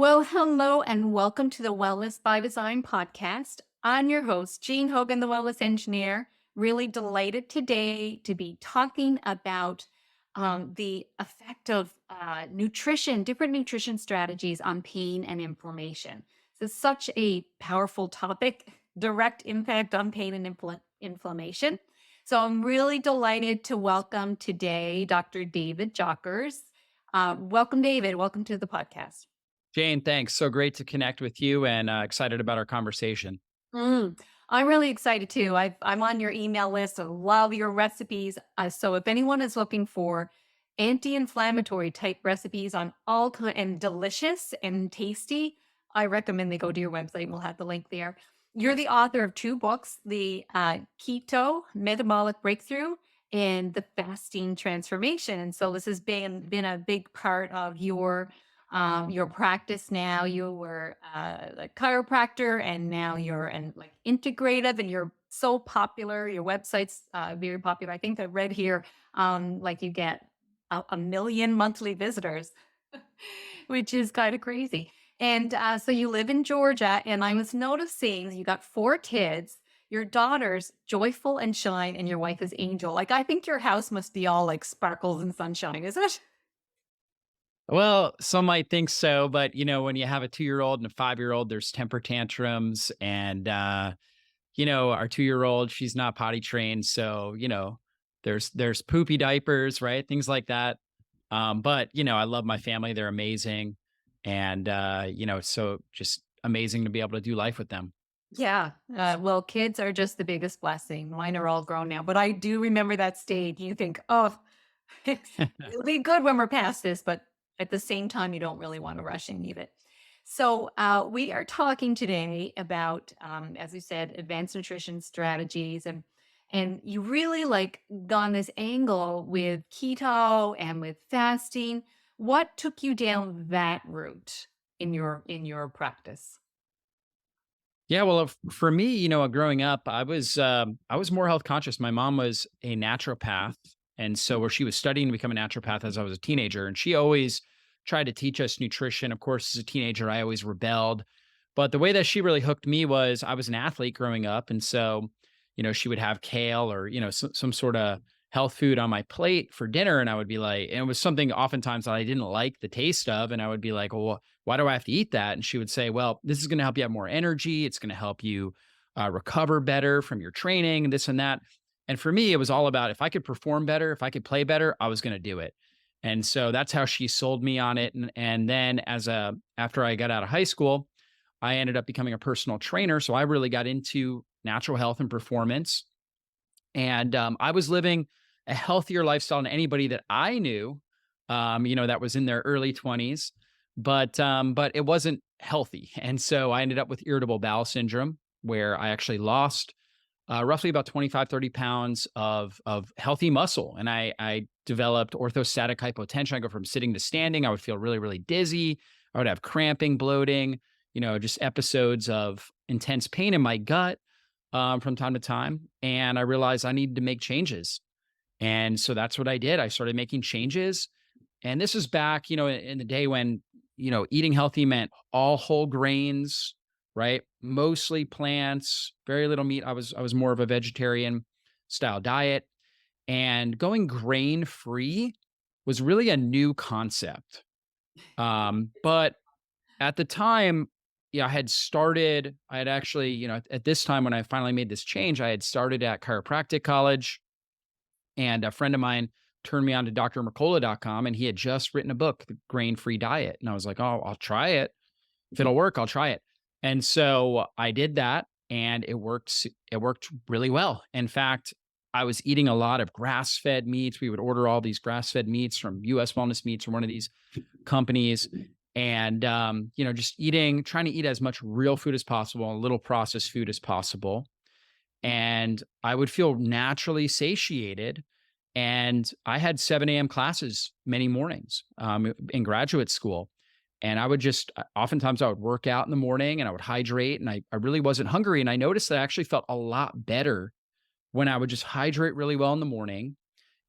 Well, hello and welcome to the Wellness by Design podcast. I'm your host, Jean Hogan, the Wellness Engineer. Really delighted today to be talking about the effect of nutrition, different nutrition strategies on pain and inflammation. So, such a powerful topic, direct impact on pain and inflammation. So, I'm really delighted to welcome today Dr. David Jockers. Welcome, David. Welcome to the podcast. Jane, thanks. So great to connect with you and excited about our conversation. Mm, I'm really excited too. I'm on your email list. I love your recipes. So if anyone is looking for anti-inflammatory type recipes on all kind and delicious and tasty, I recommend they go to your website. We'll have the link there. You're the author of two books: the Keto Metabolic Breakthrough and the Fasting Transformation. And so this has been a big part of your practice now. You were a chiropractor and now you're an like integrative and you're so popular. Your website's very popular. I think I read here like you get a million monthly visitors, which is kind of crazy. And so you live in Georgia, and I was noticing you got four kids. Your daughter's joyful and shine, and your wife is angel. Like I think your house must be all like sparkles and sunshine, is it? Well, some might think so, but when you have a 2-year-old and a 5-year-old, there's temper tantrums, and our 2-year-old, she's not potty trained, so there's poopy diapers, right? Things like that. But I love my family; they're amazing, and so just amazing to be able to do life with them. Yeah. Well, kids are just the biggest blessing. Mine are all grown now, but I do remember that stage. You think, oh, it'll be good when we're past this, but at the same time, you don't really want to rush and need it. So, we are talking today about, as we said, advanced nutrition strategies, and you really like gone this angle with keto and with fasting. What took you down that route in your practice? Yeah, well, for me, growing up, I was more health conscious. My mom was a naturopath, and so where she was studying to become a naturopath as I was a teenager, and she always tried to teach us nutrition. Of course, as a teenager, I always rebelled, but the way that she really hooked me was I was an athlete growing up, and so she would have kale or some sort of health food on my plate for dinner, and I would be like, and it was something oftentimes that I didn't like the taste of, and I would be like, well, why do I have to eat that? And she would say, well, this is going to help you have more energy. It's going to help you recover better from your training, this and that. And for me, it was all about if I could perform better, if I could play better, I was going to do it. And so that's how she sold me on it. And then after I got out of high school, I ended up becoming a personal trainer. So I really got into natural health and performance. And I was living a healthier lifestyle than anybody that I knew, that was in their early 20s, but it wasn't healthy. And so I ended up with irritable bowel syndrome, where I actually lost roughly about 25, 30 pounds of healthy muscle. And I developed orthostatic hypotension. I go from sitting to standing. I would feel really, really dizzy. I would have cramping, bloating, just episodes of intense pain in my gut from time to time. And I realized I needed to make changes. And so that's what I did. I started making changes. And this was back, in the day when, eating healthy meant all whole grains, right? Mostly plants, very little meat. I was more of a vegetarian style diet. And going grain free was really a new concept. But at the time, yeah, I had actually, at this time when I finally made this change, I had started at chiropractic college, and a friend of mine turned me on to drmercola.com, and he had just written a book, The Grain Free Diet. And I was like, oh, I'll try it. If it'll work, I'll try it. And so I did that, and it worked really well. In fact, I was eating a lot of grass-fed meats. We would order all these grass-fed meats from US Wellness Meats or one of these companies. And just trying to eat as much real food as possible, a little processed food as possible. And I would feel naturally satiated. And I had 7 a.m. classes many mornings in graduate school. And I would oftentimes I would work out in the morning and I would hydrate, and I really wasn't hungry. And I noticed that I actually felt a lot better when I would just hydrate really well in the morning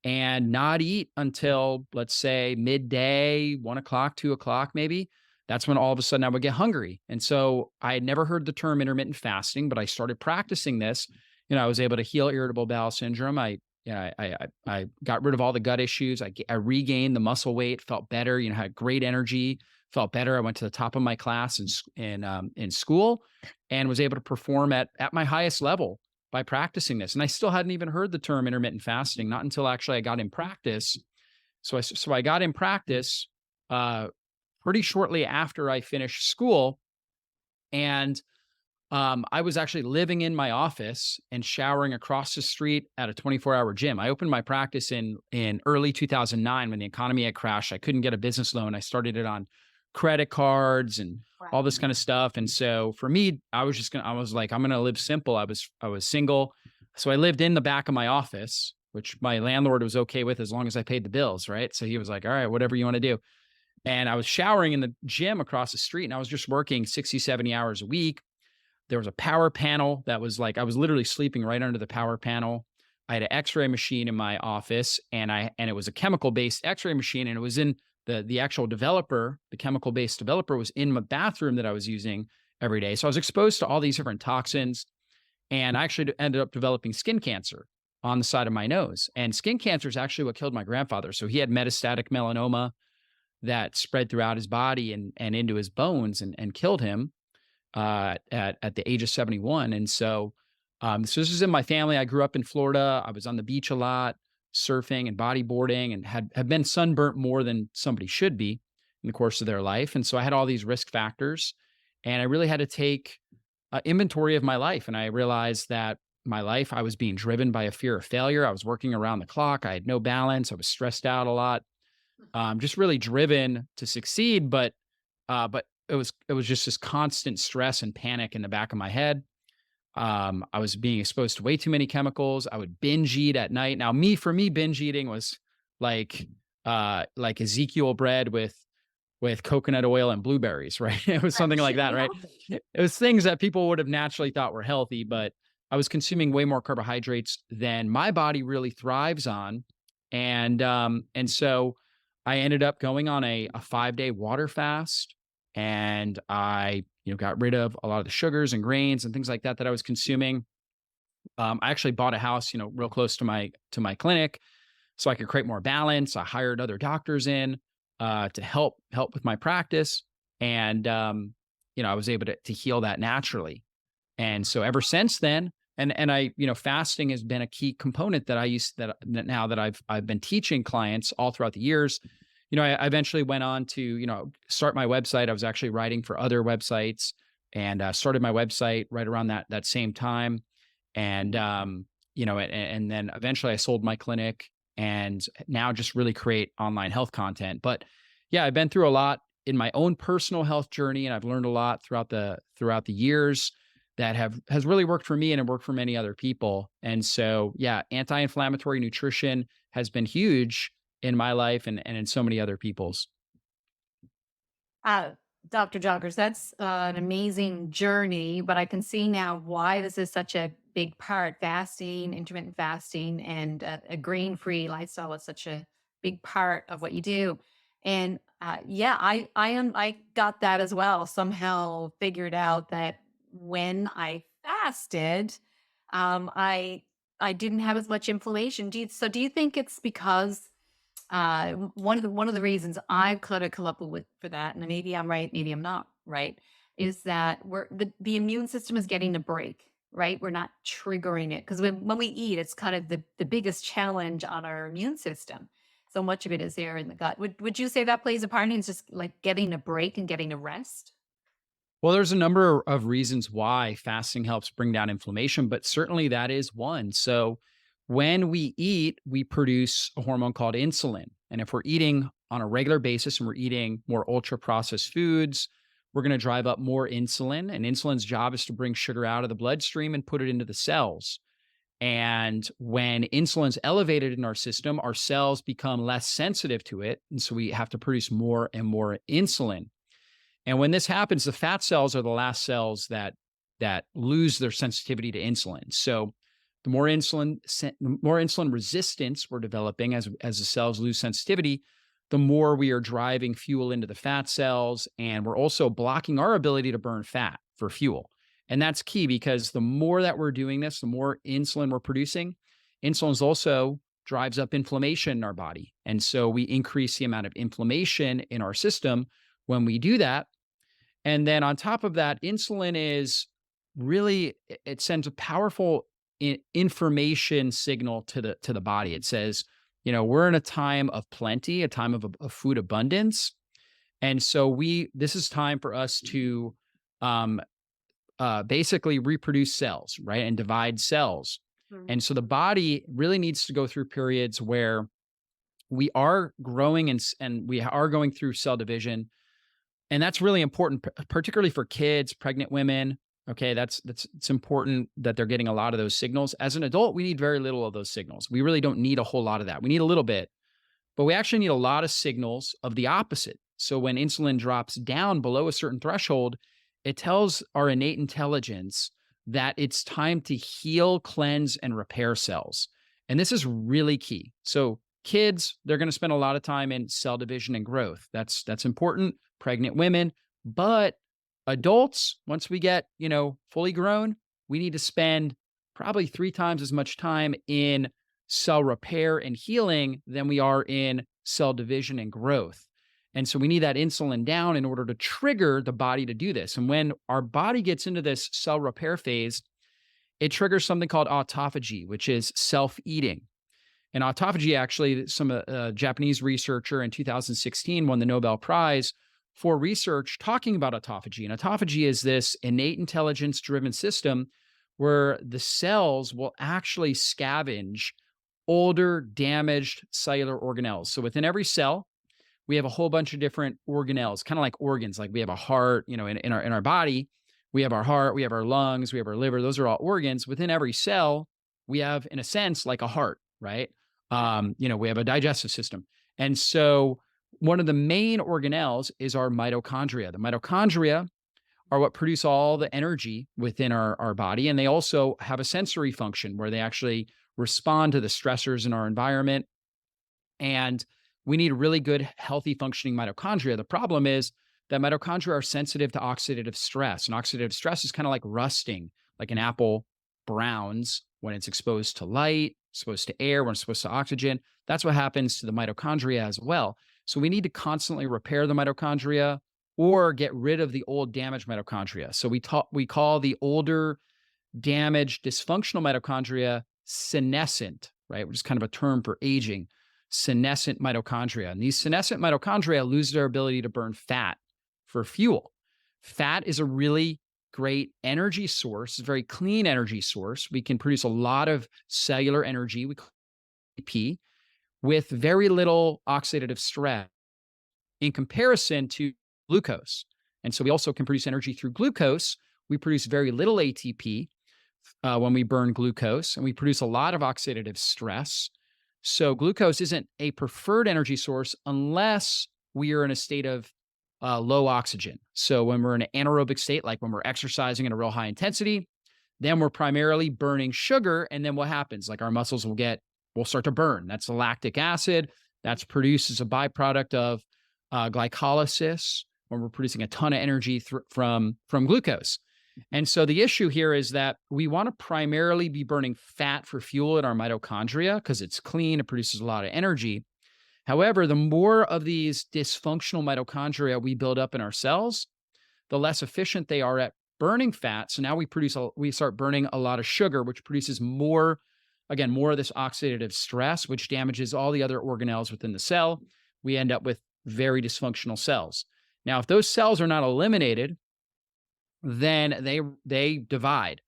and not eat until, let's say, midday, 1 o'clock, 2 o'clock, maybe. that's when all of a sudden I would get hungry. And so I had never heard the term intermittent fasting, but I started practicing this. I was able to heal irritable bowel syndrome. I got rid of all the gut issues. I regained the muscle weight, felt better, had great energy, felt better. I went to the top of my class in school and was able to perform at my highest level by practicing this. And I still hadn't even heard the term intermittent fasting, not until actually I got in practice. So I got in practice uh, pretty shortly after I finished school, and I was actually living in my office and showering across the street at a 24-hour gym. I opened my practice in early 2009 when the economy had crashed. I couldn't get a business loan. I started it on credit cards and all this kind of stuff. And so for me, I was like, I'm gonna live simple. I was single. So I lived in the back of my office, which my landlord was okay with as long as I paid the bills, right? So he was like, all right, whatever you want to do. And I was showering in the gym across the street, and I was just working 60, 70 hours a week. There was a power panel that was like, I was literally sleeping right under the power panel. I had an X-ray machine in my office, and it was a chemical-based X-ray machine, and it was in the actual developer, the chemical-based developer was in my bathroom that I was using every day. So I was exposed to all these different toxins, and I actually ended up developing skin cancer on the side of my nose. And skin cancer is actually what killed my grandfather. So he had metastatic melanoma that spread throughout his body and into his bones and killed him at the age of 71. And so this is in my family. I grew up in Florida. I was on the beach a lot, surfing and bodyboarding, and had been sunburnt more than somebody should be in the course of their life. And so I had all these risk factors, and I really had to take inventory of my life. And I realized that my life, I was being driven by a fear of failure. I was working around the clock. I had no balance. I was stressed out a lot, just really driven to succeed. But it was just this constant stress and panic in the back of my head. I was being exposed to way too many chemicals. I would binge eat at night. Now, for me, binge eating was like like Ezekiel bread with coconut oil and blueberries, right? It was something like that, Yeah. right? It was things that people would have naturally thought were healthy, but I was consuming way more carbohydrates than my body really thrives on. And so I ended up going on a 5-day water fast, and I, got rid of a lot of the sugars and grains and things like that that I was consuming. I actually bought a house, real close to my clinic, so I could create more balance. I hired other doctors in to help with my practice, and I was able to heal that naturally. And so ever since then, and I, fasting has been a key component that I use that now that I've been teaching clients all throughout the years. I eventually went on to, start my website. I was actually writing for other websites, and started my website right around that same time. And and then eventually I sold my clinic, and now just really create online health content. But yeah, I've been through a lot in my own personal health journey, and I've learned a lot throughout the years that has really worked for me and it worked for many other people. And so, yeah, anti-inflammatory nutrition has been huge in my life and in so many other people's. Uh, Dr. Joggers, that's an amazing journey, but I can see now why this is such a big part. Fasting, intermittent fasting, and a grain-free lifestyle is such a big part of what you do. And yeah, I got that as well. Somehow figured out that when I fasted, I didn't have as much inflammation. Do you think it's because one of the reasons I've kind of come up with for that, and maybe I'm right, maybe I'm not right, is that the immune system is getting a break, right? We're not triggering it because when we eat, it's kind of the biggest challenge on our immune system. So much of it is there in the gut. Would you say that plays a part in it's just like getting a break and getting a rest? Well, there's a number of reasons why fasting helps bring down inflammation, but certainly that is one. So, when we eat, we produce a hormone called insulin. And if we're eating on a regular basis and we're eating more ultra processed foods, we're going to drive up more insulin. And insulin's job is to bring sugar out of the bloodstream and put it into the cells. And when insulin's elevated in our system, our cells become less sensitive to it. And so we have to produce more and more insulin. And when this happens, the fat cells are the last cells that lose their sensitivity to insulin. So the more insulin resistance we're developing as the cells lose sensitivity, the more we are driving fuel into the fat cells, and we're also blocking our ability to burn fat for fuel. And that's key because the more that we're doing this, the more insulin we're producing. Insulin also drives up inflammation in our body. And so we increase the amount of inflammation in our system when we do that. And then on top of that, insulin is really, it sends a powerful information signal to the body. It says, we're in a time of plenty, a time of food abundance. And so this is time for us to um, basically reproduce cells, right? And divide cells. Mhm. And so the body really needs to go through periods where we are growing and we are going through cell division. And that's really important, particularly for kids, pregnant women. Okay, it's important that they're getting a lot of those signals. As an adult, we need very little of those signals. We really don't need a whole lot of that. We need a little bit, but we actually need a lot of signals of the opposite. So when insulin drops down below a certain threshold, it tells our innate intelligence that it's time to heal, cleanse, and repair cells. And this is really key. So kids, they're going to spend a lot of time in cell division and growth. That's important. Pregnant women, but adults, once we get, fully grown, we need to spend probably 3 times as much time in cell repair and healing than we are in cell division and growth. And so we need that insulin down in order to trigger the body to do this. And when our body gets into this cell repair phase, it triggers something called autophagy, which is self-eating. And autophagy, actually, some Japanese researcher in 2016 won the Nobel Prize for research talking about autophagy. And autophagy is this innate intelligence-driven system where the cells will actually scavenge older, damaged cellular organelles. So within every cell, we have a whole bunch of different organelles, kind of like organs. Like we have a heart, in our body, we have our heart, we have our lungs, we have our liver. Those are all organs. Within every cell, we have, in a sense, like a heart, right? We have a digestive system. And so one of the main organelles is our mitochondria. The mitochondria are what produce all the energy within our body. And they also have a sensory function where they actually respond to the stressors in our environment. And we need really good, healthy functioning mitochondria. The problem is that mitochondria are sensitive to oxidative stress. And oxidative stress is kind of like rusting, like an apple browns when it's exposed to light, exposed to air, when it's exposed to oxygen. That's what happens to the mitochondria as well. So we need to constantly repair the mitochondria or get rid of the old damaged mitochondria. So we call the older, damaged, dysfunctional mitochondria senescent, right? Which is kind of a term for aging. Senescent mitochondria. And these senescent mitochondria lose their ability to burn fat for fuel. Fat is a really great energy source, a very clean energy source. We can produce a lot of cellular energy, we call it ATP, with very little oxidative stress in comparison to glucose. And so we also can produce energy through glucose. We produce very little ATP when we burn glucose, and we produce a lot of oxidative stress. So glucose isn't a preferred energy source unless we are in a state of low oxygen. So when we're in an anaerobic state, like when we're exercising at a real high intensity, then we're primarily burning sugar. And then what happens? Like our muscles will start to burn. That's the lactic acid that's produced as a byproduct of glycolysis when we're producing a ton of energy from glucose. And so the issue here is that we want to primarily be burning fat for fuel in our mitochondria because it's clean, it produces a lot of energy. However, the more of these dysfunctional mitochondria we build up in our cells, the less efficient they are at burning fat. So now we start burning a lot of sugar, which produces more of this oxidative stress, which damages all the other organelles within the cell. We end up with very dysfunctional cells. Now, if those cells are not eliminated, then they divide.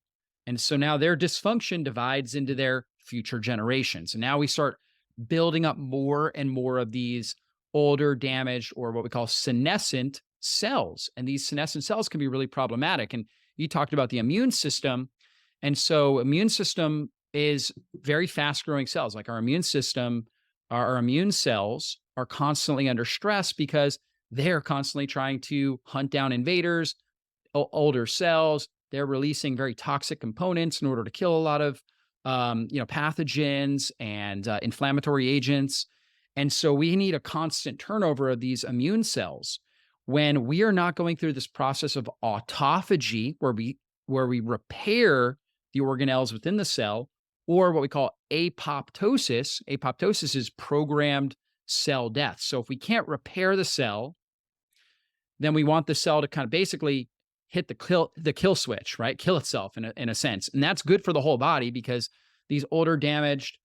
And so now their dysfunction divides into their future generations. And now we start building up more and more of these older, damaged, or what we call senescent cells. And these senescent cells can be really problematic. And you talked about the immune system. And so immune system is very fast growing cells. Like our immune system, our immune cells are constantly under stress because they're constantly trying to hunt down invaders, older cells. They're releasing very toxic components in order to kill a lot of pathogens and inflammatory agents. And so we need a constant turnover of these immune cells. When we are not going through this process of autophagy, where we repair the organelles within the cell, or what we call apoptosis. Apoptosis is programmed cell death. So if we can't repair the cell, then we want the cell to kind of basically hit the kill switch, right? Kill itself in a sense. And that's good for the whole body because these older damaged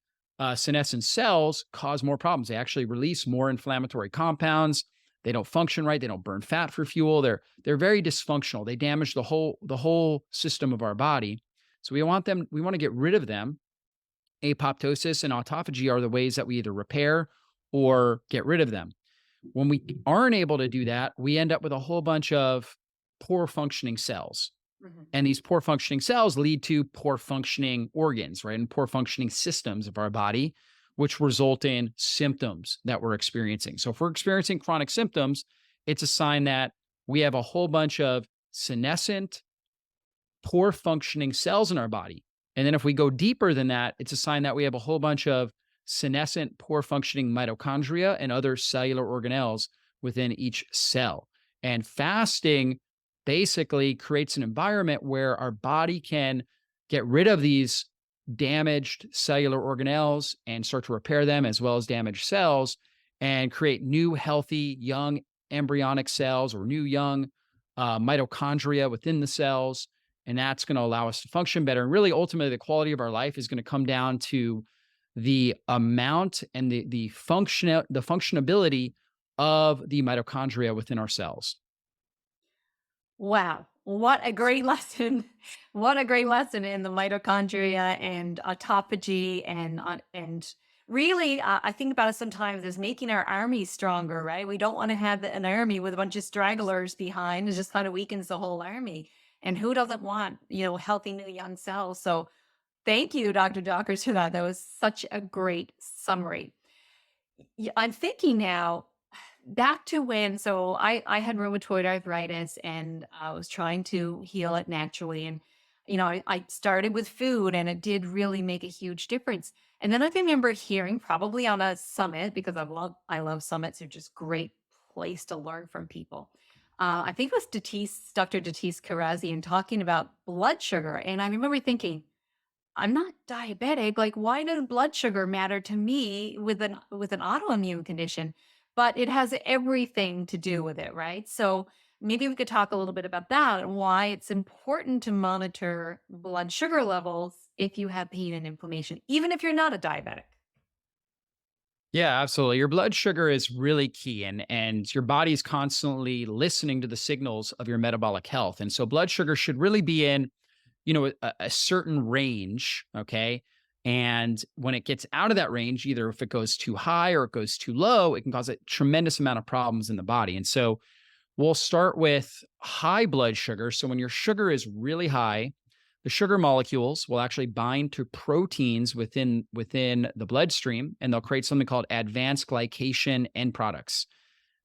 senescent cells cause more problems. They actually release more inflammatory compounds. They don't function right. They don't burn fat for fuel. They're very dysfunctional. They damage the whole system of our body. So we want to get rid of them. Apoptosis and autophagy are the ways that we either repair or get rid of them. When we aren't able to do that, we end up with a whole bunch of poor functioning cells. Mhm. And these poor functioning cells lead to poor functioning organs, right? And poor functioning systems of our body, which result in symptoms that we're experiencing. So if we're experiencing chronic symptoms, it's a sign that we have a whole bunch of senescent, poor functioning cells in our body. And then if we go deeper than that, it's a sign that we have a whole bunch of senescent, poor functioning mitochondria and other cellular organelles within each cell. And fasting basically creates an environment where our body can get rid of these damaged cellular organelles and start to repair them as well as damaged cells and create new, healthy, young embryonic cells or new, young mitochondria within the cells, and that's going to allow us to function better. And really, ultimately, the quality of our life is going to come down to the amount and the functionability of the mitochondria within our cells. Wow. What a great lesson. What a great lesson in the mitochondria and autophagy and really I think about it sometimes as making our army stronger, right? We don't want to have an army with a bunch of stragglers behind. It just kind of weakens the whole army. And who doesn't want, healthy new young cells? So thank you, Dr. Jockers, for that. That was such a great summary. I'm thinking now back to when I had rheumatoid arthritis and I was trying to heal it naturally. And, I started with food and it did really make a huge difference. And then I remember hearing probably on a summit because I love summits. They're just great place to learn from people. I think it was Dr. Datis Karazian talking about blood sugar. And I remember thinking, I'm not diabetic. Like, why does blood sugar matter to me with an autoimmune condition? But it has everything to do with it, right? So maybe we could talk a little bit about that and why it's important to monitor blood sugar levels if you have pain and inflammation, even if you're not a diabetic. Yeah, absolutely. Your blood sugar is really key, and your body's constantly listening to the signals of your metabolic health. And so blood sugar should really be in, a certain range, okay? And when it gets out of that range, either if it goes too high or it goes too low, it can cause a tremendous amount of problems in the body. And so we'll start with high blood sugar. So when your sugar is really high, the sugar molecules will actually bind to proteins within the bloodstream, and they'll create something called advanced glycation end products.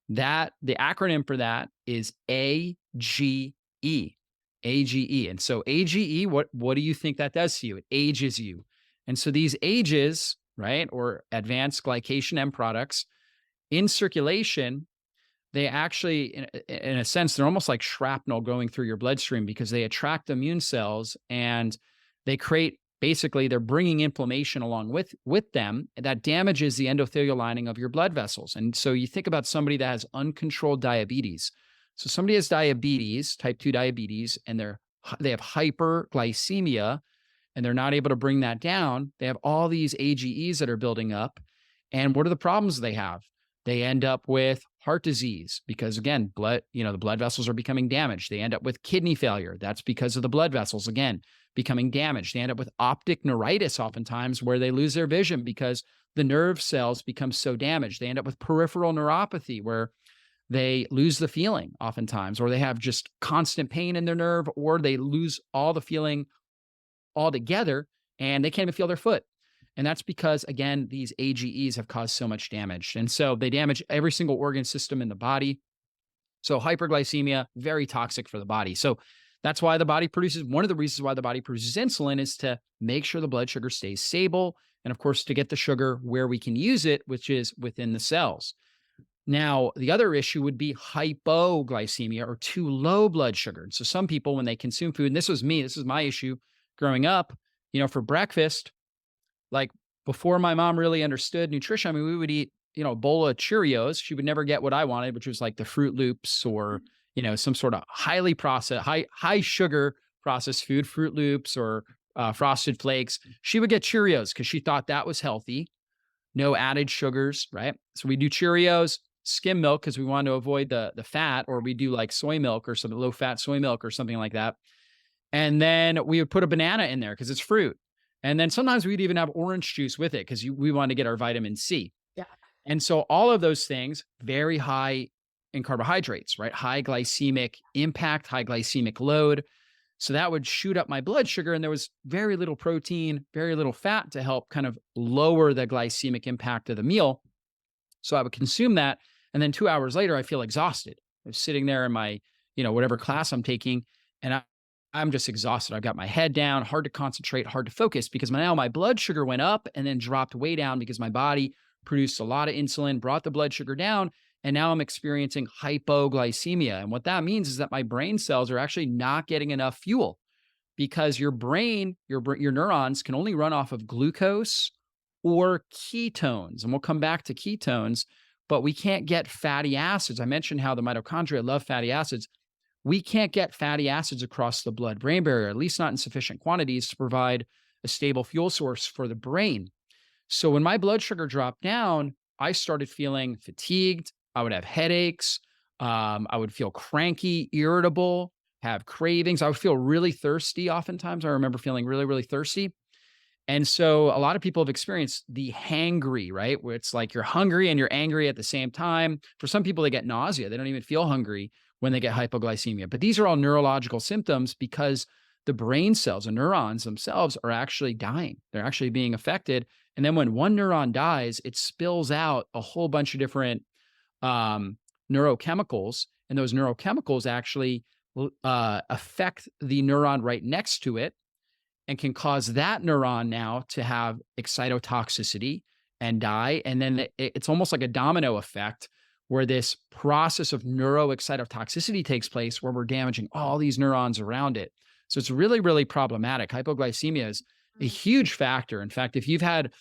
That the acronym for that is AGE. AGE. And so AGE, what do you think that does to you? It ages you. And so these ages, right, or advanced glycation end products in circulation, they actually, in a sense, they're almost like shrapnel going through your bloodstream because they attract immune cells and they create, basically, they're bringing inflammation along with them that damages the endothelial lining of your blood vessels. And so you think about somebody that has uncontrolled diabetes. So somebody has diabetes, type 2 diabetes, and they have hyperglycemia and they're not able to bring that down. They have all these AGEs that are building up. And what are the problems they have? They end up with heart disease because, again, the blood vessels are becoming damaged. They end up with kidney failure. That's because of the blood vessels, again, becoming damaged. They end up with optic neuritis oftentimes where they lose their vision because the nerve cells become so damaged. They end up with peripheral neuropathy where they lose the feeling oftentimes, or they have just constant pain in their nerve, or they lose all the feeling altogether and they can't even feel their foot. And that's because, again, these AGEs have caused so much damage. And so they damage every single organ system in the body. So hyperglycemia, very toxic for the body. So that's why one of the reasons why the body produces insulin is to make sure the blood sugar stays stable and of course, to get the sugar where we can use it, which is within the cells. Now, the other issue would be hypoglycemia or too low blood sugar. And so some people, when they consume food, and this was me, this is my issue growing up, for breakfast, like before my mom really understood nutrition, I mean, we would eat, a bowl of Cheerios. She would never get what I wanted, which was like the Fruit Loops or, some sort of highly processed, high sugar processed food, Fruit Loops or Frosted Flakes. She would get Cheerios because she thought that was healthy, no added sugars, right? So we do Cheerios, skim milk because we want to avoid the fat, or we do like soy milk or some low fat soy milk or something like that. And then we would put a banana in there because it's fruit. And then sometimes we'd even have orange juice with it because we want to get our vitamin C. Yeah. And so all of those things, very high in carbohydrates, right? High glycemic impact, high glycemic load. So that would shoot up my blood sugar. And there was very little protein, very little fat to help kind of lower the glycemic impact of the meal. So I would consume that. And then 2 hours later, I feel exhausted. I was sitting there in my, whatever class I'm taking, and I'm just exhausted. I've got my head down, hard to concentrate, hard to focus because now my blood sugar went up and then dropped way down because my body produced a lot of insulin, brought the blood sugar down. And now I'm experiencing hypoglycemia. And what that means is that my brain cells are actually not getting enough fuel because your brain, your neurons can only run off of glucose or ketones. And we'll come back to ketones, but we can't get fatty acids. I mentioned how the mitochondria love fatty acids. We can't get fatty acids across the blood-brain barrier, at least not in sufficient quantities to provide a stable fuel source for the brain. So when my blood sugar dropped down, I started feeling fatigued. I would have headaches. I would feel cranky, irritable, have cravings. I would feel really thirsty oftentimes. I remember feeling really, really thirsty. And so a lot of people have experienced the hangry, right? Where it's like you're hungry and you're angry at the same time. For some people, they get nausea. They don't even feel hungry when they get hypoglycemia. But these are all neurological symptoms because the brain cells and neurons themselves are actually dying. They're actually being affected. And then when one neuron dies, it spills out a whole bunch of different neurochemicals. And those neurochemicals actually affect the neuron right next to it and can cause that neuron now to have excitotoxicity and die. And then it's almost like a domino effect where this process of neuroexcitotoxicity takes place where we're damaging all these neurons around it. So it's really, really problematic. Hypoglycemia is a huge factor. In fact, if you've had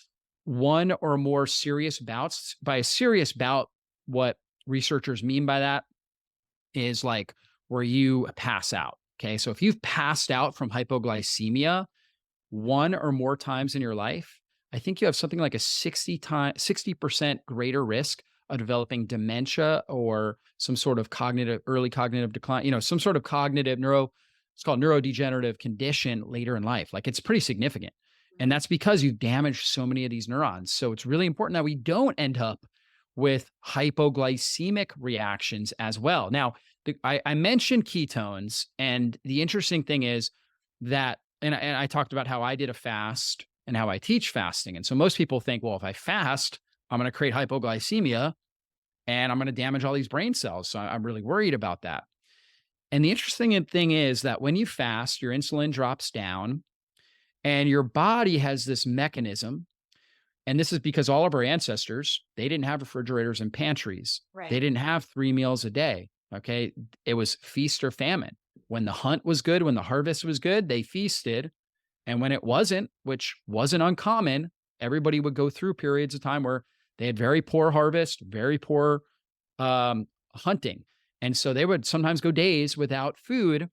one or more serious bouts, by a serious bout, what researchers mean by that is like where you pass out. Okay. So if you've passed out from hypoglycemia one or more times in your life, I think you have something like a 60% greater risk of developing dementia or some sort of early cognitive decline, some sort of it's called neurodegenerative condition later in life. Like it's pretty significant. And that's because you've damaged so many of these neurons. So it's really important that we don't end up with hypoglycemic reactions as well. Now, I mentioned ketones, and the interesting thing is that, and I talked about how I did a fast and how I teach fasting. And so most people think, well, if I fast, I'm going to create hypoglycemia and I'm going to damage all these brain cells. So I'm really worried about that. And the interesting thing is that when you fast, your insulin drops down and your body has this mechanism. And this is because all of our ancestors, they didn't have refrigerators and pantries. Right. They didn't have 3 meals a day. Okay. It was feast or famine. When the hunt was good, when the harvest was good, they feasted. And when it wasn't, which wasn't uncommon, everybody would go through periods of time where they had very poor harvest, very poor hunting. And so they would sometimes go days without food.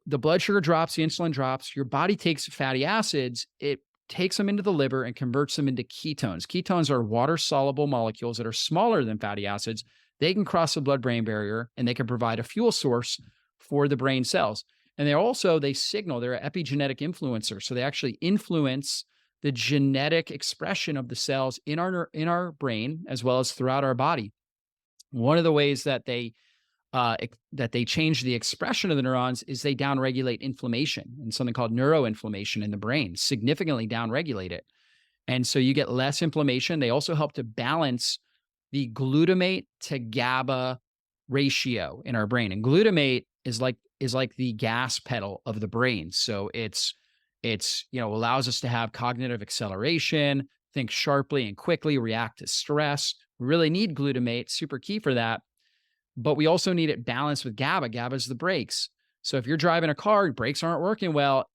The blood sugar drops, the insulin drops, your body takes fatty acids, it takes them into the liver and converts them into ketones. Ketones are water-soluble molecules that are smaller than fatty acids. They can cross the blood-brain barrier and they can provide a fuel source for the brain cells. And they signal, they're an epigenetic influencer. So they actually influence the genetic expression of the cells in our brain as well as throughout our body. One of the ways that they change the expression of the neurons is they downregulate inflammation and something called neuroinflammation in the brain, significantly downregulate it. And so you get less inflammation. They also help to balance the glutamate to GABA ratio in our brain. And glutamate is like the gas pedal of the brain. So it's It's, allows us to have cognitive acceleration, think sharply and quickly, react to stress. We really need glutamate, super key for that. But we also need it balanced with GABA. GABA is the brakes. So if you're driving a car, brakes aren't working well,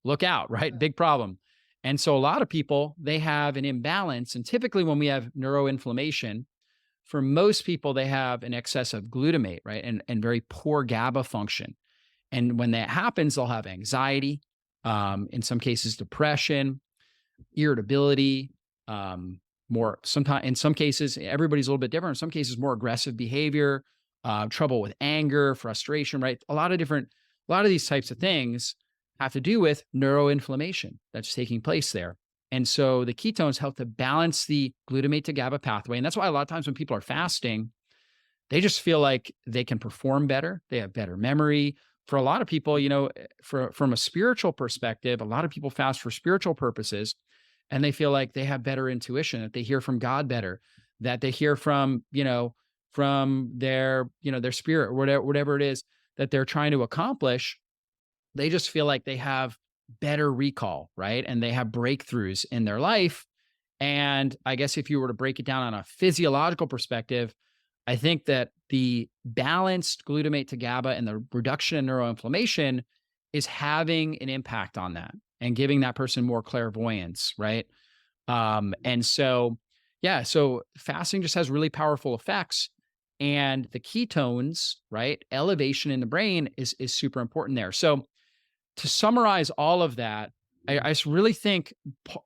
look out, right? Big problem. And so a lot of people, they have an imbalance. And typically when we have neuroinflammation, for most people, they have an excess of glutamate, right? And very poor GABA function. And when that happens, they'll have anxiety, in some cases, depression, irritability, more sometimes in some cases, everybody's a little bit different. In some cases, more aggressive behavior, trouble with anger, frustration, right? A lot of these types of things have to do with neuroinflammation that's taking place there. And so the ketones help to balance the glutamate to GABA pathway. And that's why a lot of times when people are fasting, they just feel like they can perform better. They have better memory. For a lot of people, from a spiritual perspective, a lot of people fast for spiritual purposes, and they feel like they have better intuition, that they hear from God better, that they hear from their spirit, whatever it is that they're trying to accomplish. They just feel like they have better recall, right? And they have breakthroughs in their life. And I guess if you were to break it down on a physiological perspective, I think that the balanced glutamate to GABA and the reduction in neuroinflammation is having an impact on that and giving that person more clairvoyance, right? And so, yeah, so fasting just has really powerful effects. And the ketones, right? Elevation in the brain is super important there. So to summarize all of that, I just really think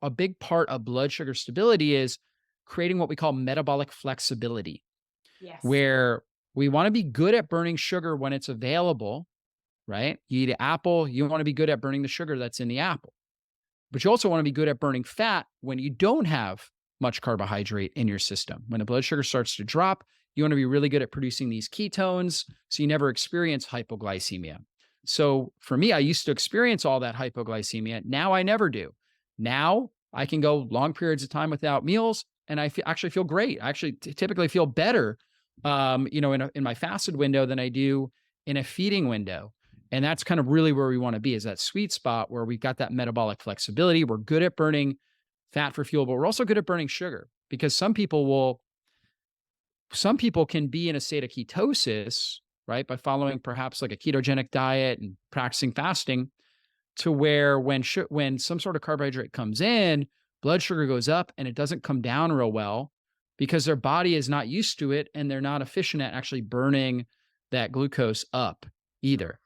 a big part of blood sugar stability is creating what we call metabolic flexibility, Yes. where we want to be good at burning sugar when it's available, right? You eat an apple, you want to be good at burning the sugar that's in the apple. But you also want to be good at burning fat when you don't have much carbohydrate in your system. When the blood sugar starts to drop, you want to be really good at producing these ketones so you never experience hypoglycemia. So for me, I used to experience all that hypoglycemia. Now I never do. Now I can go long periods of time without meals and actually feel great. I actually typically feel better, in my fasted window than I do in a feeding window. And that's kind of really where we want to be, is that sweet spot where we've got that metabolic flexibility. We're good at burning fat for fuel, but we're also good at burning sugar, because some people can be in a state of ketosis, right? By following perhaps like a ketogenic diet and practicing fasting, to where when some sort of carbohydrate comes in, blood sugar goes up and it doesn't come down real well because their body is not used to it and they're not efficient at actually burning that glucose up either.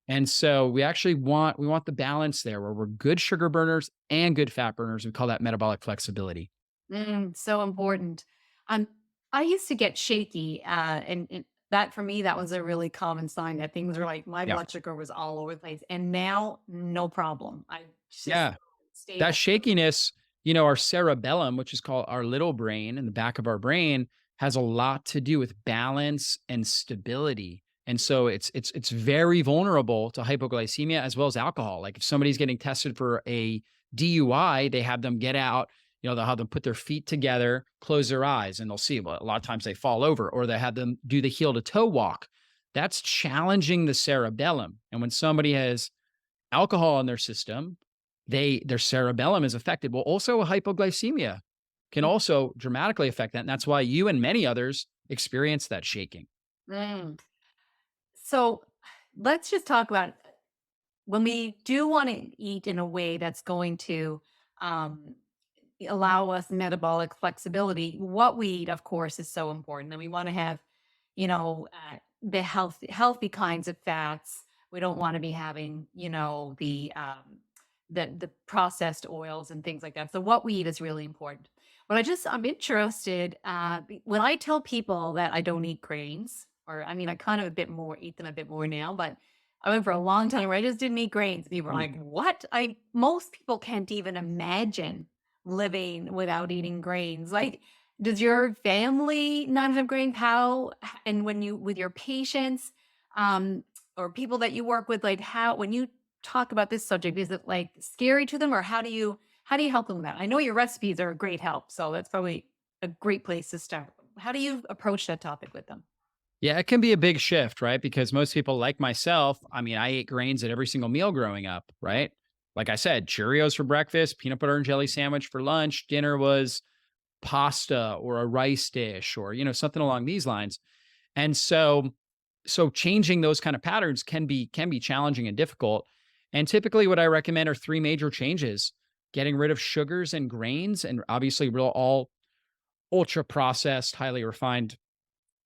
And so we want the balance there where we're good sugar burners and good fat burners. We call that metabolic flexibility. So important. Um, I used to get shaky, and that for me, that was a really common sign that things were like my Yeah. blood sugar was all over the place. And now, no problem. I just Yeah. That stable. shakiness, our cerebellum, which is called our little brain in the back of our brain, has a lot to do with balance and stability. And so it's very vulnerable to hypoglycemia as well as alcohol. Like if somebody's getting tested for a DUI, they have them get out, they'll have them put their feet together, close their eyes, and they'll see, well, a lot of times they fall over, or they have them do the heel to toe walk. That's challenging the cerebellum. And when somebody has alcohol in their system, their cerebellum is affected. Well, also hypoglycemia can also dramatically affect that. And that's why you and many others experience that shaking. Mm. So let's just talk about when we do want to eat in a way that's going to um, allow us metabolic flexibility. What we eat, of course, is so important. And we want to have, the healthy kinds of fats. We don't want to be having, the processed oils and things like that. So what we eat is really important. But I'm interested, when I tell people that I don't eat grains, or I mean, I kind of a bit more eat them a bit more now, but I went for a long time where I just didn't eat grains. People were like, "What?" Most people can't even imagine living without eating grains. Like, does your family not have grain? How, and when you, with your patients, um, or people that you work with, like how, when you talk about this subject, is it like scary to them, or how do you help them with that? I know your recipes are a great help, so that's probably a great place to start. How do you approach that topic with them? Yeah, it can be a big shift, right? Because most people like myself, I mean, I ate grains at every single meal growing up, right? like I said, Cheerios for breakfast, peanut butter and jelly sandwich for lunch, dinner was pasta or a rice dish or, something along these lines. And so changing those kind of patterns can be challenging and difficult. And typically what I recommend are three major changes: getting rid of sugars and grains, and obviously real all ultra processed, highly refined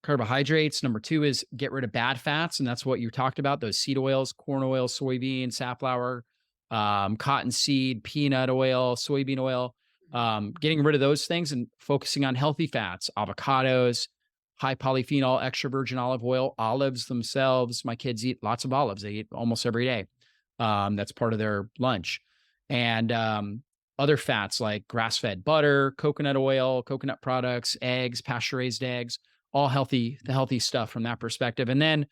carbohydrates. Number two is get rid of bad fats. And that's what you talked about, those seed oils, corn oil, soybean, safflower, cottonseed, peanut oil, soybean oil. Getting rid of those things and focusing on healthy fats, avocados, high polyphenol, extra virgin olive oil, olives themselves. My kids eat lots of olives. They eat almost every day. That's part of their lunch. And other fats like grass-fed butter, coconut oil, coconut products, eggs, pasture-raised eggs, all healthy, the healthy stuff from that perspective. And then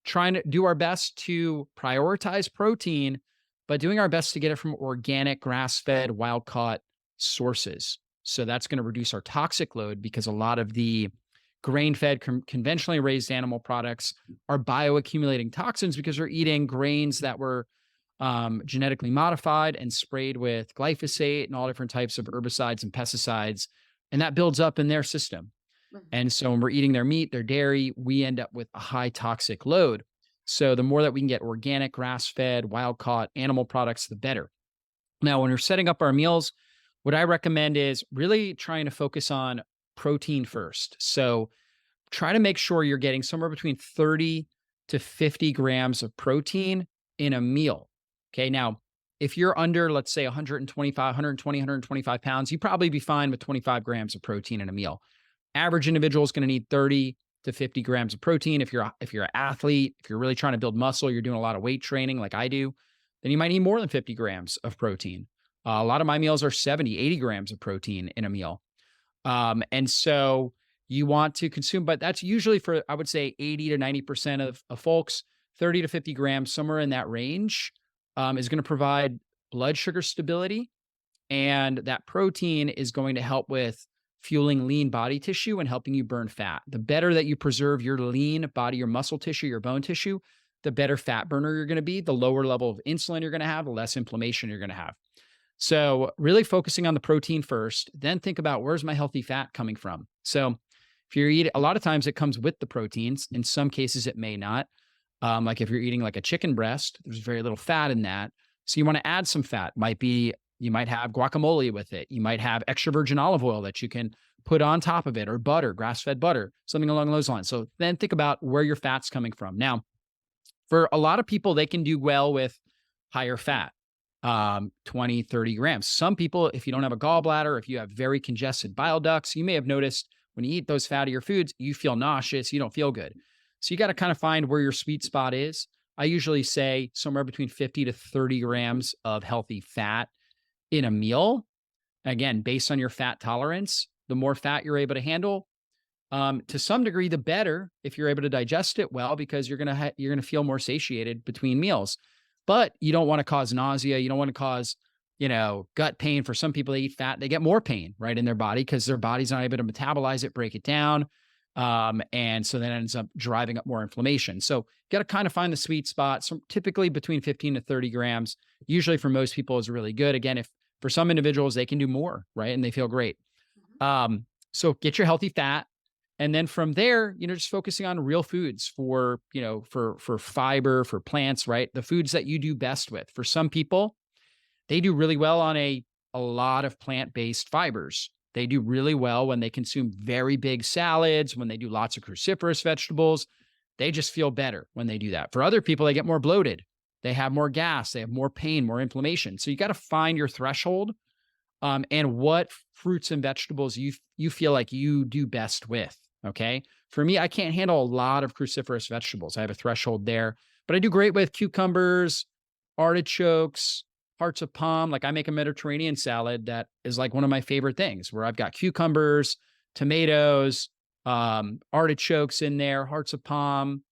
trying to do our best to prioritize protein, but doing our best to get it from organic, grass-fed, wild-caught sources. So that's going to reduce our toxic load, because a lot of the grain-fed, conventionally raised animal products are bioaccumulating toxins because we're eating grains that were genetically modified and sprayed with glyphosate and all different types of herbicides and pesticides. And that builds up in their system. Mhm. And so when we're eating their meat, their dairy, we end up with a high toxic load. So the more that we can get organic, grass-fed, wild-caught animal products, the better. Now, when we're setting up our meals, what I recommend is really trying to focus on protein first. So try to make sure you're getting somewhere between 30 to 50 grams of protein in a meal. Okay. Now, if you're under, let's say 125 pounds, you probably be fine with 25 grams of protein in a meal. Average individual is going to need 30 to 50 grams of protein. If you're an athlete, if you're really trying to build muscle, you're doing a lot of weight training like I do, then you might need more than 50 grams of protein. A lot of my meals are 70, 80 grams of protein in a meal. And so you want to consume, but that's usually for, I would say, 80 to 90% of folks. 30 to 50 grams, somewhere in that range, is going to provide blood sugar stability. And that protein is going to help with fueling lean body tissue and helping you burn fat. The better that you preserve your lean body, your muscle tissue, your bone tissue, the better fat burner you're going to be, the lower level of insulin you're going to have, the less inflammation you're going to have. So really focusing on the protein first, then think about, where's my healthy fat coming from? So if you're eating, a lot of times it comes with the proteins. In some cases, it may not. Like if you're eating like a chicken breast, there's very little fat in that. So you want to add some fat. You might have guacamole with it. You might have extra virgin olive oil that you can put on top of it, or butter, grass-fed butter, something along those lines. So then think about where your fat's coming from. Now, for a lot of people, they can do well with higher fat, 20, 30 grams. Some people, if you don't have a gallbladder, if you have very congested bile ducts, you may have noticed when you eat those fattier foods, you feel nauseous, you don't feel good. So you got to kind of find where your sweet spot is. I usually say somewhere between 50 to 30 grams of healthy fat in a meal. Again, based on your fat tolerance, the more fat you're able to handle, to some degree, the better if you're able to digest it well, because you're gonna feel more satiated between meals. But you don't want to cause nausea. You don't want to cause, gut pain. For some people, they eat fat, they get more pain right in their body because their body's not able to metabolize it, break it down. And so that ends up driving up more inflammation. So you got to kind of find the sweet spot. So typically between 15 to 30 grams, usually for most people, is really good. Again, if for some individuals, they can do more, right? And they feel great. Mhm. So get your healthy fat. And then from there, just focusing on real foods for fiber, for plants, right? The foods that you do best with. For some people, they do really well on a lot of plant-based fibers. They do really well when they consume very big salads, when they do lots of cruciferous vegetables. They just feel better when they do that. For other people, they get more bloated. They have more gas, they have more pain, more inflammation. So you got to find your threshold, and what fruits and vegetables you feel like you do best with. Okay. For me, I can't handle a lot of cruciferous vegetables. I have a threshold there, but I do great with cucumbers, artichokes, hearts of palm. Like I make a Mediterranean salad that is like one of my favorite things, where I've got cucumbers, tomatoes, artichokes in there, hearts of palm,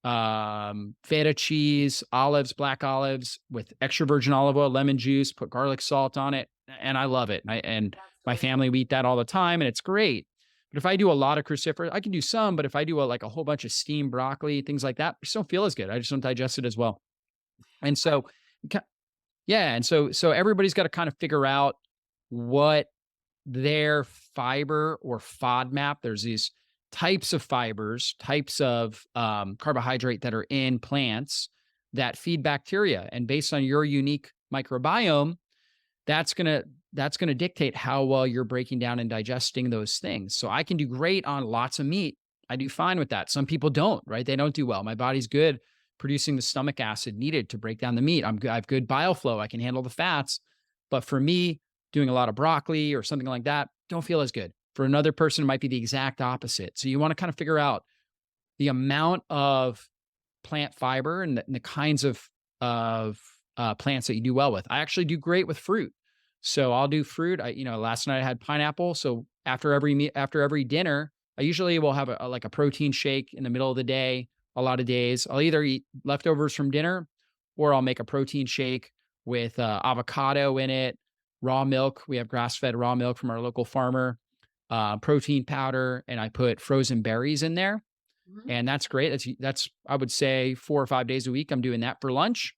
feta cheese, olives, black olives with extra virgin olive oil, lemon juice, put garlic salt on it. And I love it. And That's my delicious. family, we eat that all the time, and it's great. But if I do a lot of cruciferous, I can do some, but if I do like a whole bunch of steamed broccoli, things like that, I just don't feel as good. I just don't digest it as well. And so, Yeah, and so everybody's got to kind of figure out what their fiber or FODMAP. There's these types of fibers, types of carbohydrate that are in plants that feed bacteria, and based on your unique microbiome, that's gonna that's gonna dictate how well you're breaking down and digesting those things. So I can do great on lots of meat. I do fine with that. Some people don't, right? They don't do well. My body's good producing the stomach acid needed to break down the meat. I have good bile flow. I can handle the fats. But for me, doing a lot of broccoli or something like that, don't feel as good. For another person, it might be the exact opposite. So you want to kind of figure out the amount of plant fiber and the kinds of plants that you do well with. I actually do great with fruit. So I'll do fruit. Last night I had pineapple. So after every dinner, I usually will have like a protein shake in the middle of the day. A lot of days, I'll either eat leftovers from dinner, or I'll make a protein shake with avocado in it, raw milk. We have grass-fed raw milk from our local farmer, protein powder, and I put frozen berries in there, Mhm. and that's great. That's I would say 4 or 5 days a week. I'm doing that for lunch,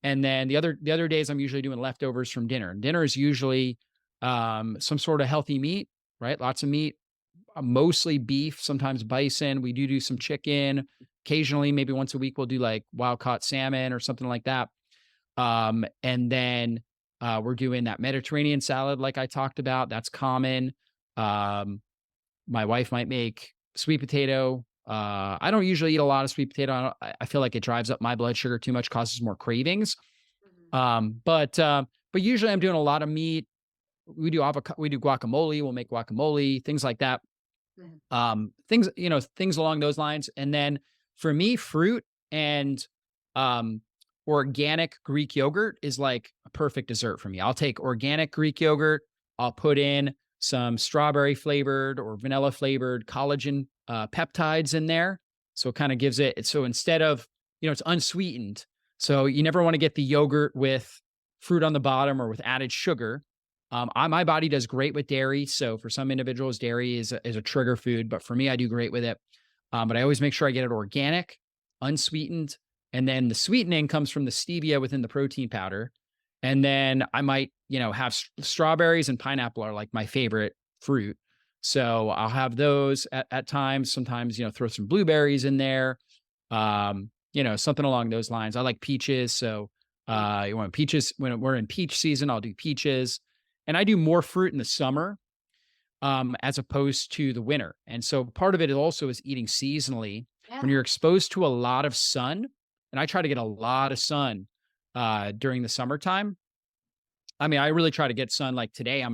and then the other days I'm usually doing leftovers from dinner. And dinner is usually some sort of healthy meat, right? Lots of meat, mostly beef, sometimes bison. We do some chicken. Occasionally, maybe once a week, we'll do like wild caught salmon or something like that. And then we're doing that Mediterranean salad, like I talked about. That's common. Um, my wife might make sweet potato. I don't usually eat a lot of sweet potato. I feel like it drives up my blood sugar too much, causes more cravings. Mhm. But usually I'm doing a lot of meat. We do guacamole. We'll make guacamole, things like that. Mhm. Things along those lines. And then for me, fruit and um organic Greek yogurt is like a perfect dessert for me. I'll take organic Greek yogurt, I'll put in some strawberry flavored or vanilla flavored collagen peptides in there. So it kind of gives so instead of, it's unsweetened. So you never want to get the yogurt with fruit on the bottom or with added sugar. My body does great with dairy. So for some individuals, dairy is a trigger food, but for me, I do great with it. But I always make sure I get it organic, unsweetened, and then the sweetening comes from the stevia within the protein powder. And then I might, have strawberries and pineapple are like my favorite fruit. So I'll have those at times. Sometimes, throw some blueberries in there. Something along those lines. I like peaches. So you want peaches when we're in peach season, I'll do peaches. And I do more fruit in the summer, as opposed to the winter. And so part of it is also is eating seasonally. When Yeah. you're exposed to a lot of sun, and I try to get a lot of sun during the summertime. I mean, I really try to get sun. Like today,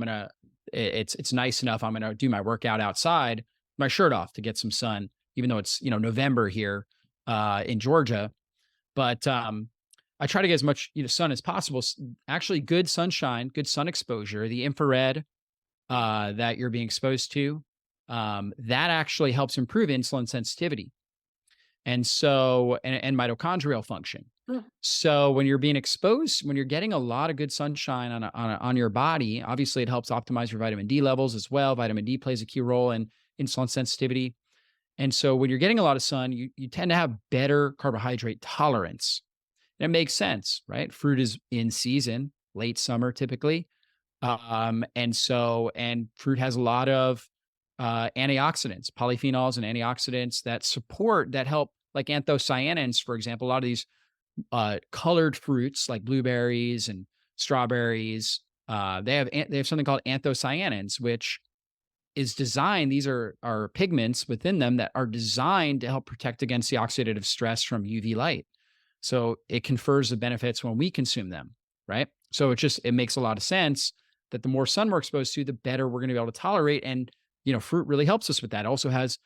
it's nice enough. I'm gonna do my workout outside, my shirt off to get some sun, even though it's November here in Georgia. But I try to get as much sun as possible. Actually, good sunshine, good sun exposure, the infrared that you're being exposed to, that actually helps improve insulin sensitivity and mitochondrial function. Mm. So when you're being exposed, when you're getting a lot of good sunshine on your body, obviously it helps optimize your vitamin D levels as well. Vitamin D plays a key role in insulin sensitivity. And so when you're getting a lot of sun, you tend to have better carbohydrate tolerance. And it makes sense, right? Fruit is in season, late summer typically. And fruit has a lot of antioxidants, polyphenols and antioxidants that help, like anthocyanins, for example. A lot of these colored fruits like blueberries and strawberries, they have something called anthocyanins, which is designed. These are pigments within them that are designed to help protect against the oxidative stress from UV light. So it confers the benefits when we consume them, right? So it makes a lot of sense that the more sun we're exposed to, the better we're going to be able to tolerate. And fruit really helps us with that. It also has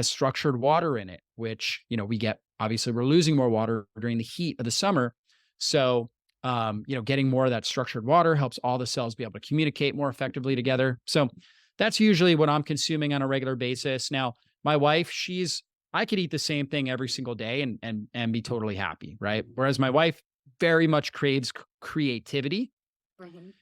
structured water in it, which we get. Obviously, we're losing more water during the heat of the summer. So getting more of that structured water helps all the cells be able to communicate more effectively together. So that's usually what I'm consuming on a regular basis. Now, my wife, I could eat the same thing every single day and be totally happy, right? Whereas my wife very much craves creativity, Mhm.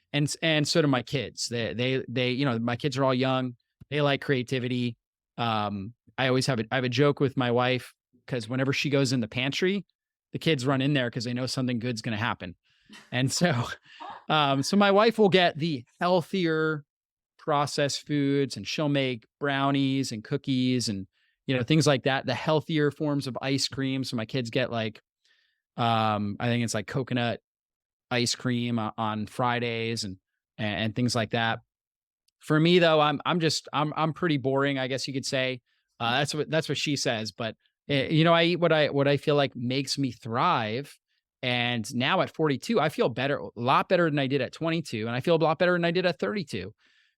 and so do my kids. They my kids are all young. They like creativity. I have a joke with my wife because whenever she goes in the pantry, the kids run in there because they know something good's going to happen. And so, so my wife will get the healthier processed foods and she'll make brownies and cookies and, things like that, the healthier forms of ice cream. So my kids get like, I think it's like coconut ice cream on Fridays and things like that. For me though, I'm pretty boring, I guess you could say. That's what she says, but I eat what I feel like makes me thrive. And now at 42, I feel better, a lot better than I did at 22, and I feel a lot better than I did at 32.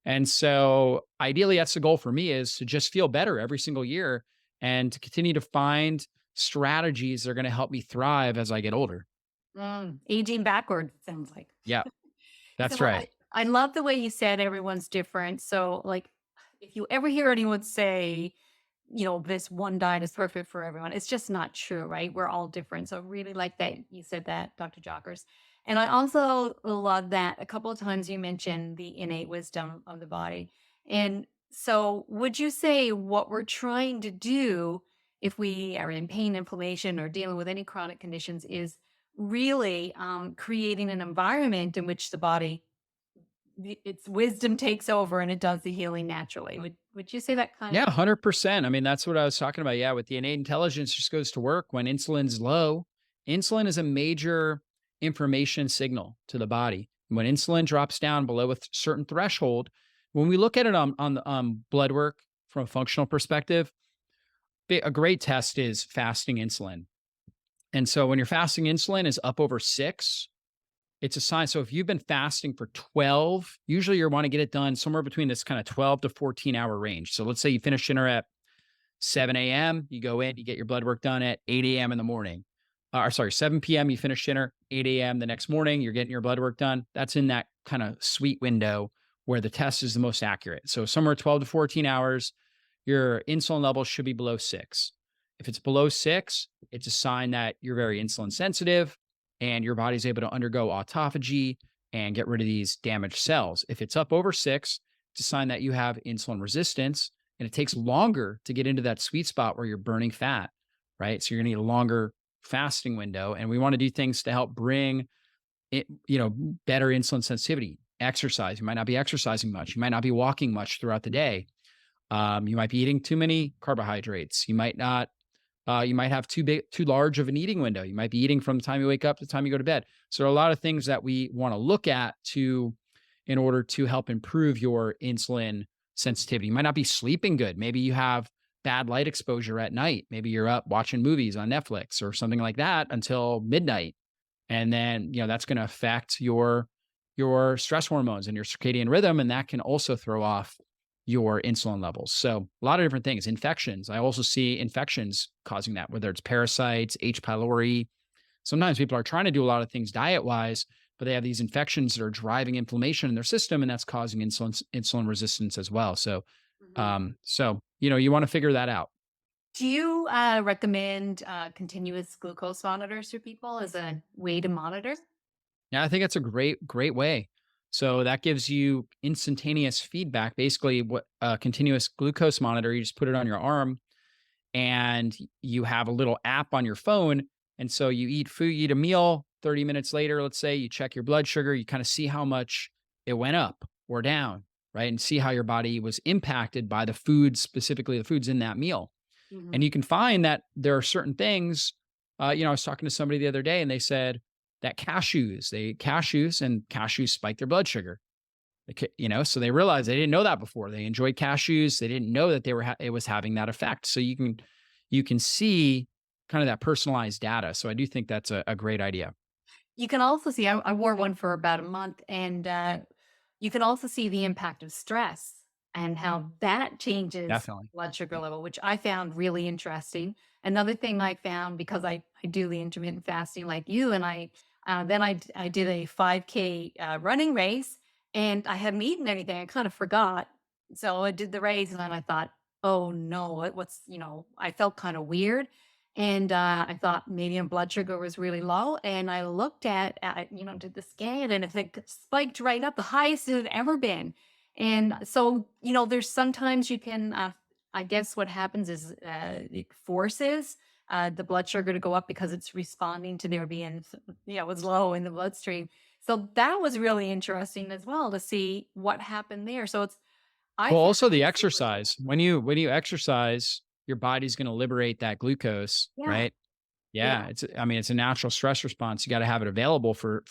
And so ideally that's the goal for me, is to just feel better every single year and to continue to find strategies that are going to help me thrive as I get older. Aging backward, sounds like. Yeah, that's So right. I love the way you said everyone's different. So like if you ever hear anyone say, this one diet is perfect for everyone, it's just not true, right? We're all different. So I really like that you said that, Dr. Jockers. And I also love that a couple of times you mentioned the innate wisdom of the body. And so would you say what we're trying to do if we are in pain, inflammation, or dealing with any chronic conditions is really creating an environment in which the body its wisdom takes over and it does the healing naturally. Would you say that kind Yeah, of 100%. I mean, that's what I was talking about. Yeah, with the innate intelligence just goes to work when insulin's low. Insulin is a major information signal to the body. When insulin drops down below a certain threshold, when we look at it on the blood work from a functional perspective, a great test is fasting insulin. And so when your fasting insulin is up over 6, it's a sign. So if you've been fasting for 12, usually you want to get it done somewhere between this kind of 12 to 14-hour range. So let's say you finish dinner at 7 a.m., you go in, you get your blood work done at 8 a.m. in the morning. Or sorry, 7 p.m., you finish dinner, 8 a.m. the next morning, you're getting your blood work done. That's in that kind of sweet window where the test is the most accurate. So somewhere 12 to 14 hours, your insulin levels should be below 6. If it's below 6, it's a sign that you're very insulin sensitive and your body's able to undergo autophagy and get rid of these damaged cells. If it's up over 6, it's a sign that you have insulin resistance, and it takes longer to get into that sweet spot where you're burning fat, right? So you're gonna need a longer fasting window. And we want to do things to help bring it, better insulin sensitivity. Exercise. You might not be exercising much. You might not be walking much throughout the day. You might be eating too many carbohydrates. You might not. You might have too large of an eating window. You might be eating from the time you wake up to the time you go to bed. So there are a lot of things that we want to look at in order to help improve your insulin sensitivity. You might not be sleeping good. Maybe you have bad light exposure at night. Maybe you're up watching movies on Netflix or something like that until midnight. And then, that's going to affect your stress hormones and your circadian rhythm, and that can also throw off your insulin levels. So, a lot of different things. Infections. I also see infections causing that, whether it's parasites, H. pylori. Sometimes people are trying to do a lot of things diet wise, but they have these infections that are driving inflammation in their system, and that's causing insulin resistance as well. So, Mhm. you want to figure that out. Do you recommend continuous glucose monitors for people as a way to monitor? Yeah, I think it's a great way. So that gives you instantaneous feedback. Basically, what a continuous glucose monitor, you just put it on your arm and you have a little app on your phone. And so you eat a meal, 30 minutes later, let's say, you check your blood sugar, you kind of see how much it went up or down, right? And see how your body was impacted by the foods, specifically the foods in that meal. And Mhm. you can find that there are certain things. I was talking to somebody the other day and they said that cashews spike their blood sugar. So they realized they didn't know that before. They enjoyed cashews. They didn't know that it was having that effect. So you can see kind of that personalized data. So I do think that's a great idea. You can also see, I wore one for about a month, and you can also see the impact of stress and how that changes Definitely. blood sugar level, which I found really interesting. Another thing I found because I do the intermittent fasting like you, and I did a 5K running race, and I hadn't eaten anything. I kind of forgot, so I did the race, and then I thought, oh no, I felt kind of weird. And I thought maybe my blood sugar was really low. And I looked did the scan and it spiked right up, the highest it had ever been. And so, there's sometimes you can, I guess what happens is it forces the blood sugar to go up because it's responding to there being, yeah, it was low in the bloodstream. So that was really interesting as well to see what happened there. So I Well, found also the it super exercise. cool. When you exercise, your body's gonna liberate that glucose, Yeah. right? Yeah, Yeah. I mean, it's a natural stress response. You gotta have it available for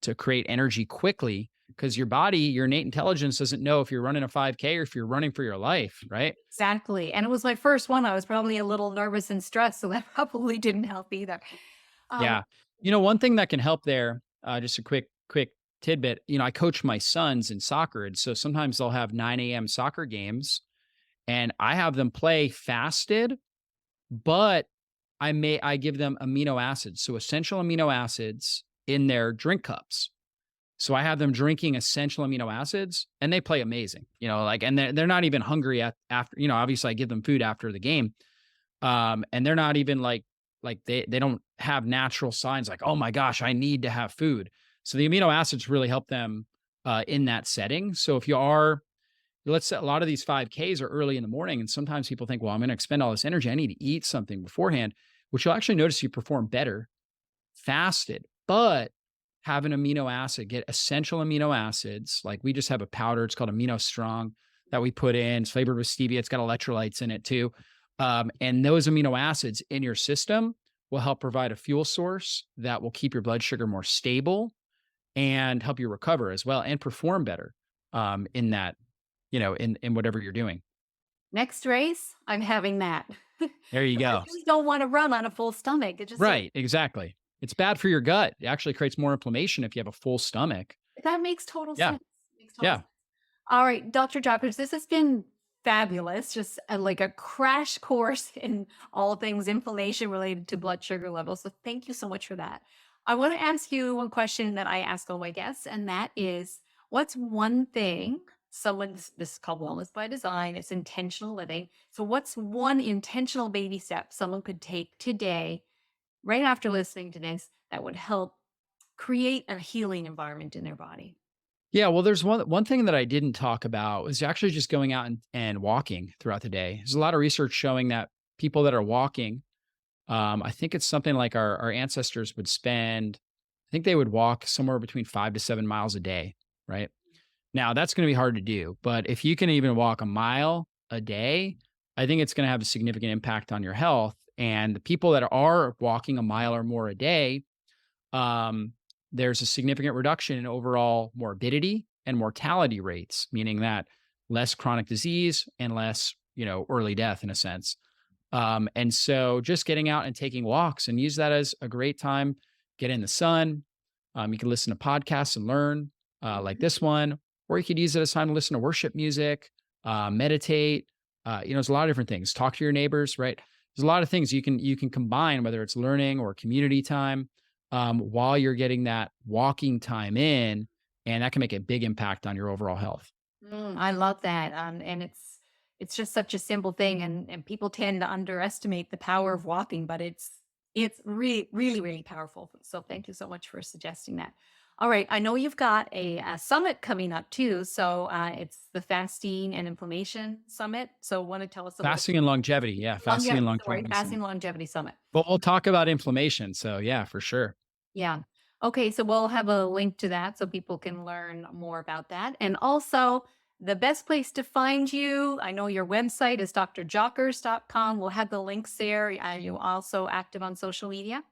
to create energy quickly because your body, your innate intelligence doesn't know if you're running a 5K or if you're running for your life, right? Exactly. And it was my first one. I was probably a little nervous and stressed, so that probably didn't help either. Um, Yeah. One thing that can help there, just a quick tidbit, I coach my sons in soccer, and so sometimes they'll have 9 a.m. soccer games, and I have them play fasted, but I give them amino acids, so essential amino acids in their drink cups. So I have them drinking essential amino acids, and they play amazing. Like, and they're not even hungry after. Obviously I give them food after the game, and they're not even like they don't have natural signs like, oh my gosh, I need to have food. So the amino acids really help them in that setting. So if you are, let's say a lot of these 5Ks are early in the morning, and sometimes people think, well, I'm going to expend all this energy. I need to eat something beforehand, which you'll actually notice you perform better fasted, but have an amino acid, get essential amino acids. Like we just have a powder, it's called Amino Strong that we put in. It's flavored with stevia. It's got electrolytes in it too. And those amino acids in your system will help provide a fuel source that will keep your blood sugar more stable and help you recover as well and perform better in that, in whatever you're doing. Next race, I'm having that. There you 'Cause I go. just don't wanna run on a full stomach. It just so Right. Exactly. It's bad for your gut. It actually creates more inflammation if you have a full stomach. that makes total Yeah. sense. Makes total Yeah. sense. All right, Dr. Jockers, this has been fabulous. Just like a crash course in all things inflammation related to blood sugar levels. So thank you so much for that. I want to ask you one question that I ask all my guests, and that is, what's one thing someone's, this is called wellness by design, it's intentional living. So what's one intentional baby step someone could take today, right after listening to this, that would help create a healing environment in their body? Yeah, well, there's one thing that I didn't talk about was actually just going out and walking throughout the day. There's a lot of research showing that people that are walking, I think it's something like our ancestors would spend, I think they would walk somewhere between 5 to 7 miles a day, right? Now that's going to be hard to do, but if you can even walk a mile a day, I think it's going to have a significant impact on your health. And the people that are walking a mile or more a day, um, there's a significant reduction in overall morbidity and mortality rates, meaning that less chronic disease and less, early death in a sense. And so just getting out and taking walks and use that as a great time, get in the sun. You can listen to podcasts and learn like this one, or you could use it as time to listen to worship music, meditate. There's a lot of different things. Talk to your neighbors, right? There's a lot of things you can combine, whether it's learning or community time, while you're getting that walking time in, and that can make a big impact on your overall health. I love that, and it's just such a simple thing, and people tend to underestimate the power of walking, but it's really really powerful. So thank you so much for suggesting that. All right, I know you've got a summit coming up too. So it's the Fasting and Inflammation Summit. So want to tell us a little Fasting and longevity, yeah, fasting and sorry, longevity. Fasting Longevity Summit. But we'll talk about inflammation. So yeah, for sure. Yeah. Okay, so we'll have a link to that so people can learn more about that. And also, the best place to find you, I know your website is drjockers.com. We'll have the links there. Are you also active on social media?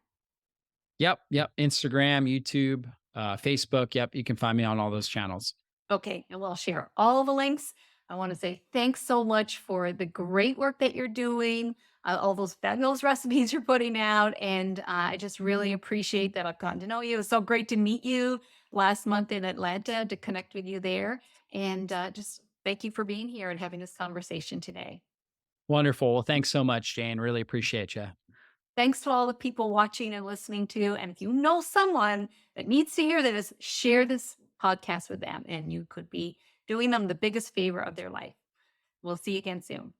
Yep, yep. Instagram, YouTube, Facebook. Yep, you can find me on all those channels. Okay, and we'll share all the links. I want to say thanks so much for the great work that you're doing, all those fabulous recipes you're putting out. And I just really appreciate that I've gotten to know you. It's so great to meet you last month in Atlanta, to connect with you there. And just thank you for being here and having this conversation today. Wonderful. Well, thanks so much, Jane. Really appreciate you. Thanks to all the people watching and listening to. And if you know someone that needs to hear this, share this podcast with them, and you could be doing them the biggest favor of their life. We'll see you again soon.